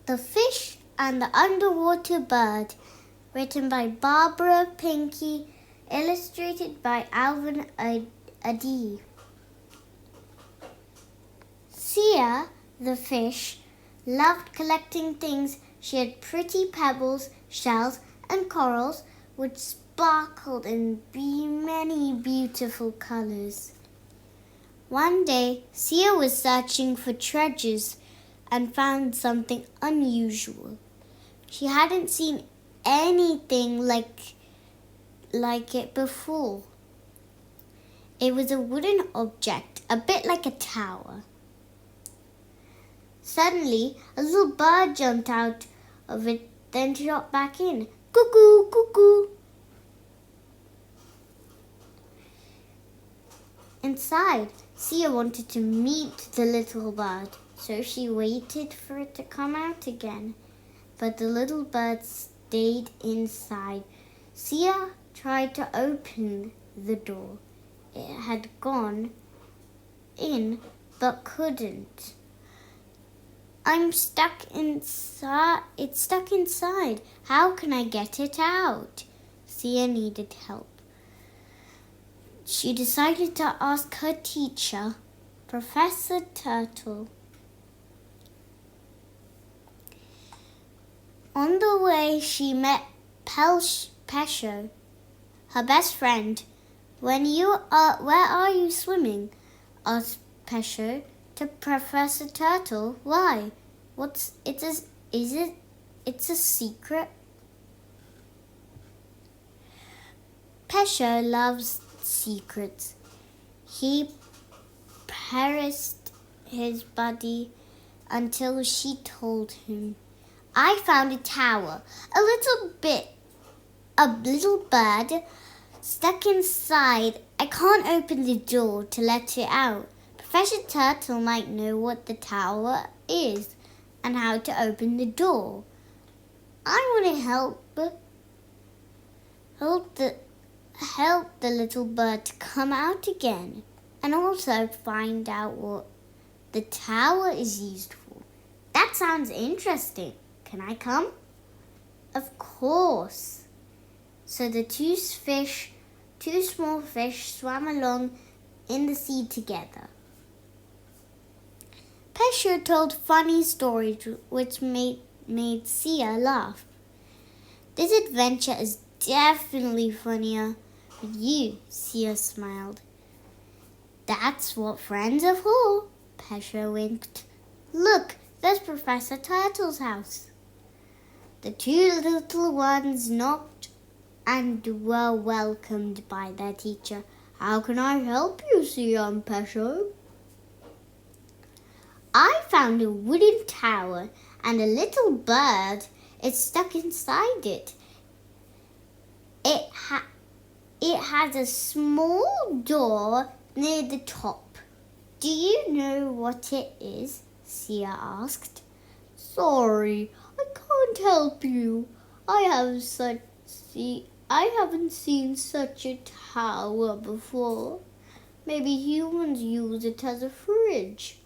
The Fish and the Underwater Bird, written by Barbara Pinke, illustrated by Alvin Adhi. Seaya, the fish, loved collecting things. She had pretty pebbles, shells, and corals which sparkled in many beautiful colors. One day, Seaya was searching for treasures and found something unusual. She hadn't seen anything like it before. It was a wooden object, a bit like a tower. Suddenly, a little bird jumped out of it, then dropped back in. Cuckoo, cuckoo. Inside, Seaya wanted to meet the little bird, so she waited for it to come out again. But the little bird stayed inside. Seaya tried to open the door. It had gone in, but couldn't. I'm stuck inside. It's stuck inside. How can I get it out? Seaya needed help. She decided to ask her teacher, Professor Turtle. On the way, she met Pesho, her best friend. Where are you swimming? Asked Pesho to Professor Turtle. Why? It's a secret? Pesho loves secrets. He caressed his buddy until she told him. I found a tower, a little bird stuck inside. I can't open the door to let it out. Professor Turtle might know what the tower is and how to open the door. I want to help the little bird to come out again and also find out what the tower is used for. That sounds interesting. Can I come? Of course. So the two small fish swam along in the sea together. Pesho told funny stories which made Seaya laugh. This adventure is definitely funnier with you, Seaya smiled. That's what friends are for, Pesho winked. Look, there's Professor Turtle's house. The two little ones knocked and were welcomed by their teacher. How can I help you, Seaya and Pesho? I found a wooden tower and a little bird is stuck inside it. It has a small door near the top. Do you know what it is? Seaya asked. Sorry, I can't help you. I haven't seen such a tower before. Maybe humans use it as a fridge,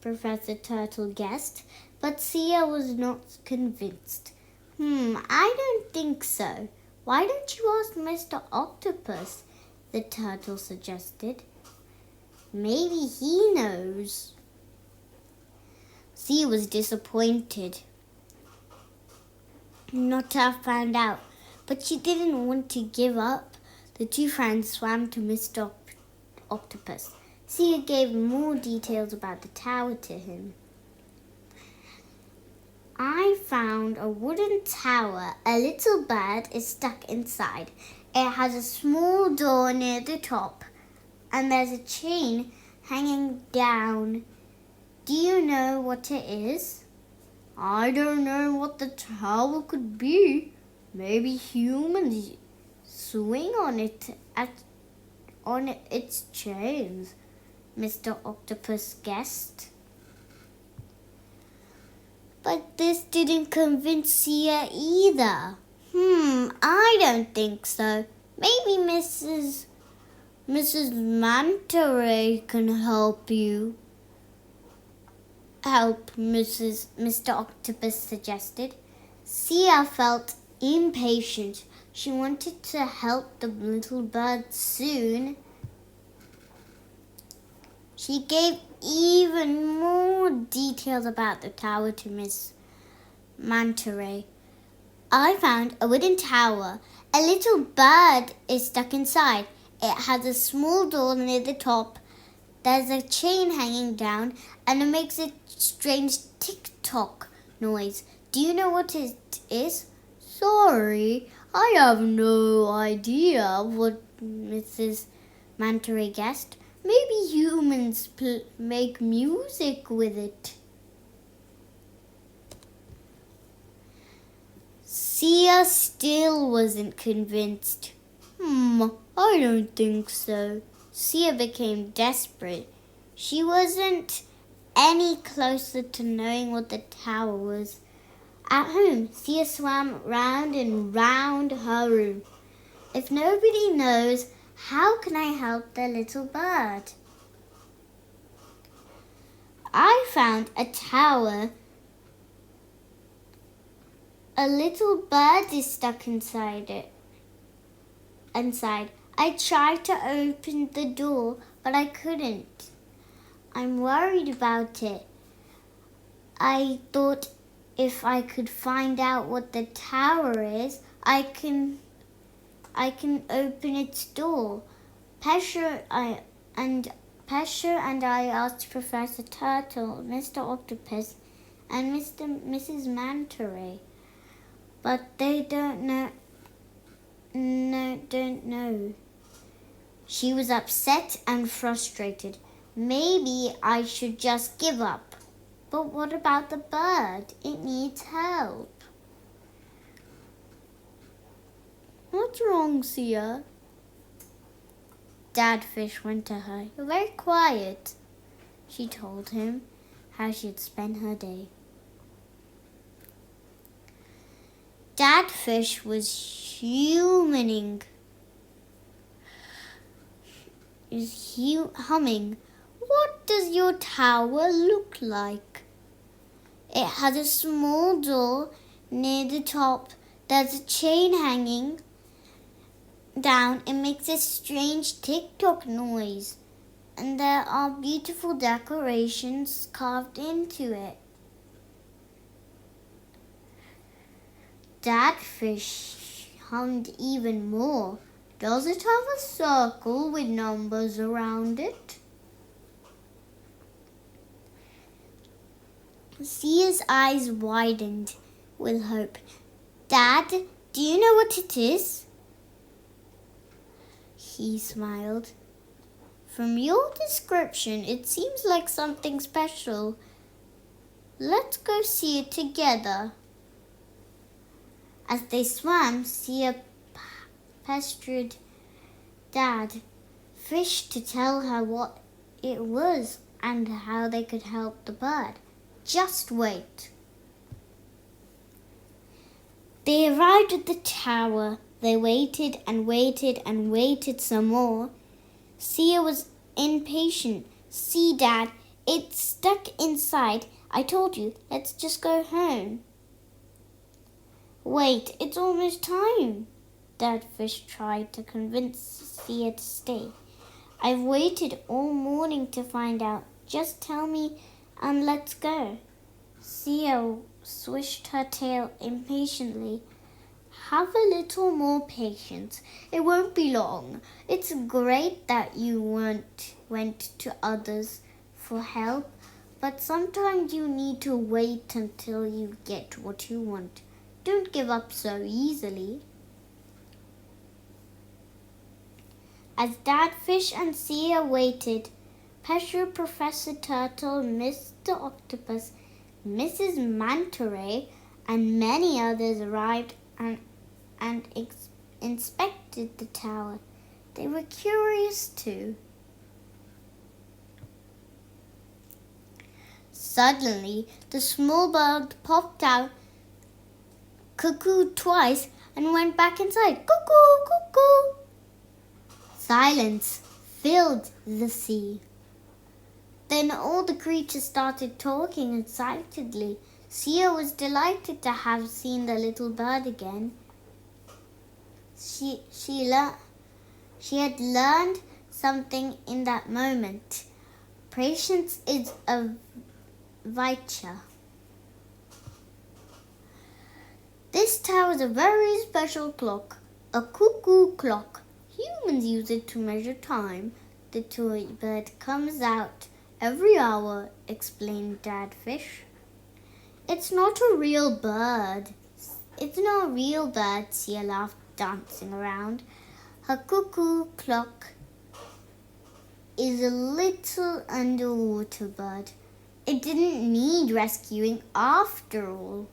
Professor Turtle guessed, but Seaya was not convinced. I don't think so. Why don't you ask Mr. Octopus? The turtle suggested. Maybe he knows. Seaya was disappointed not to have found out, but she didn't want to give up. The two friends swam to Mr. Octopus. Seaya gave more details about the tower to him. I found a wooden tower. A little bird is stuck inside. It has a small door near the top, and there's a chain hanging down. Do you know what it is? I don't know what the tower could be. Maybe humans swing on its chains, Mr. Octopus guessed. But this didn't convince Seaya either. I don't think so. Maybe Mrs. Manta Ray can help you. help, Mr. Octopus suggested. Seaya felt impatient. She wanted to help the little bird soon. She gave even more details about the tower to Miss Manta Ray. I found a wooden tower. A little bird is stuck inside. It has a small door near the top. There's a chain hanging down and it makes a strange tick-tock noise. Do you know what it is? Sorry, I have no idea what Mrs. Manta Ray guessed. Maybe humans make music with it. Seaya still wasn't convinced. I don't think so. Seaya became desperate. She wasn't any closer to knowing what the tower was. At home, Seaya swam round and round her room. If nobody knows, how can I help the little bird? I found a tower. A little bird is stuck inside it. I tried to open the door, but I couldn't. I'm worried about it. I thought if I could find out what the tower is, I can open its door. Pesher and I asked Professor Turtle, Mr. Octopus, and Mrs. Manta Ray, but they don't know. She was upset and frustrated. Maybe I should just give up. But what about the bird? It needs help. What's wrong, Seaya? Dad Fish went to her. You're very quiet. She told him how she'd spent her day. Dad Fish was humming. What does your tower look like? It has a small door near the top. There's a chain hanging down. It makes a strange tick-tock noise. And there are beautiful decorations carved into it. Dad Fish hummed even more. Does it have a circle with numbers around it? Seaya's eyes widened with hope. Dad, do you know what it is? He smiled. From your description, it seems like something special. Let's go see it together. As they swam, Seaya pestered Dad Fish to tell her what it was and how they could help the bird. Just wait. They arrived at the tower. They waited and waited and waited some more. Seaya was impatient. See, Dad, it's stuck inside. I told you, let's just go home. Wait, it's almost time. Dad Fish tried to convince Seaya to stay. I've waited all morning to find out. Just tell me and let's go. Seaya swished her tail impatiently. Have a little more patience. It won't be long. It's great that you went to others for help, but sometimes you need to wait until you get what you want. Don't give up so easily. As Dad Fish and Seaya waited, Pesher, Professor Turtle, Mr. Octopus, Mrs. Manta Ray, and many others arrived and inspected the tower. They were curious too. Suddenly, the small bird popped out, cuckooed twice, and went back inside. Cuckoo, cuckoo! Silence filled the sea. Then all the creatures started talking excitedly. Seaya was delighted to have seen the little bird again. She had learned something in that moment. Patience is a virtue. This tower is a very special clock, a cuckoo clock. Humans use it to measure time. The toy bird comes out every hour, explained Dad Fish. It's not a real bird. It's not a real bird, Seaya laughed, dancing around. Her cuckoo clock is a little underwater bird. It didn't need rescuing after all.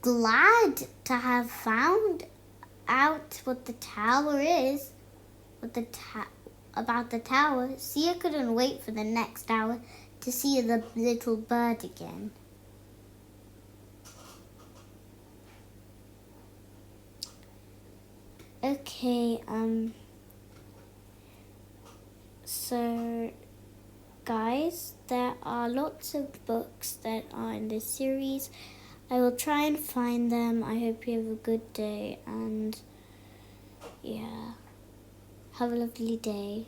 Glad to have found out what the tower is, about the tower, Seaya couldn't wait for the next hour to see the little bird again. Okay, so guys, there are lots of books that are in this series. I will try and find them. I hope you have a good day, and yeah, have a lovely day.